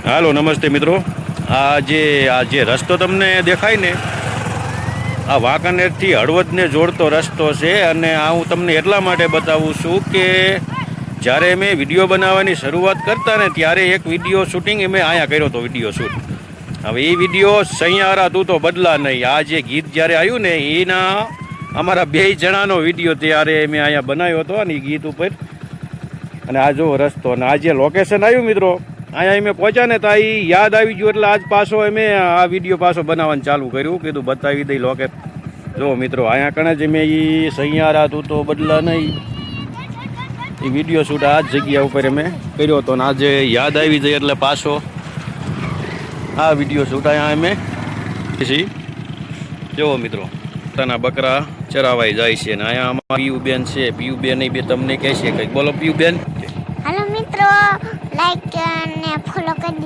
હાલો નમસ્તે મિત્રો. આ જે રસ્તો તમને દેખાય ને, આ વાંકાનેરથી હળવદને જોડતો રસ્તો છે. અને આ હું તમને એટલા માટે બતાવું છું કે જ્યારે મેં વિડીયો બનાવવાની શરૂઆત કરતા ને ત્યારે એક વિડીયો શૂટિંગ મેં અહીંયા કર્યો હતો, વિડીયો શૂટ. હવે એ વિડીયો સૈયારા તું તો બદલા નહીં, આ જે ગીત જ્યારે આવ્યું ને એના અમારા 2 જણાનો વિડીયો ત્યારે મેં અહીંયા બનાવ્યો હતો ને એ ગીત ઉપર. અને આ જો રસ્તો અને આ જે લોકેશન આવ્યું મિત્રો, અહીંયા અમે પહોંચ્યા ને તો એ યાદ આવી ગયું એટલે આજ પાછો અમે આ વિડીયો પાછો બનાવવાનું ચાલુ કર્યું. કીધું બતાવી દઈ લોકેશન. જો મિત્રો અહીંયા કણે જ મેં એ સૈયારા તું તો બદલા નહીં એ વિડીયો શૂટ આ જ જગ્યા ઉપર અમે કર્યો હતો. ને આજે યાદ આવી જાય એટલે પાછો આ વિડીયો શૂટ અહીંયા અમે છીએ. જુઓ મિત્રો, પોતાના બકરા ચરાવાઈ જાય છે. ને અહીંયા અમારા પીયુબેન છે. પીયુબેન એ બે તમને કહે છે કંઈક. બોલો પીયુબેન. હાલો મિત્રો, લાઈક અને ફોલો કરી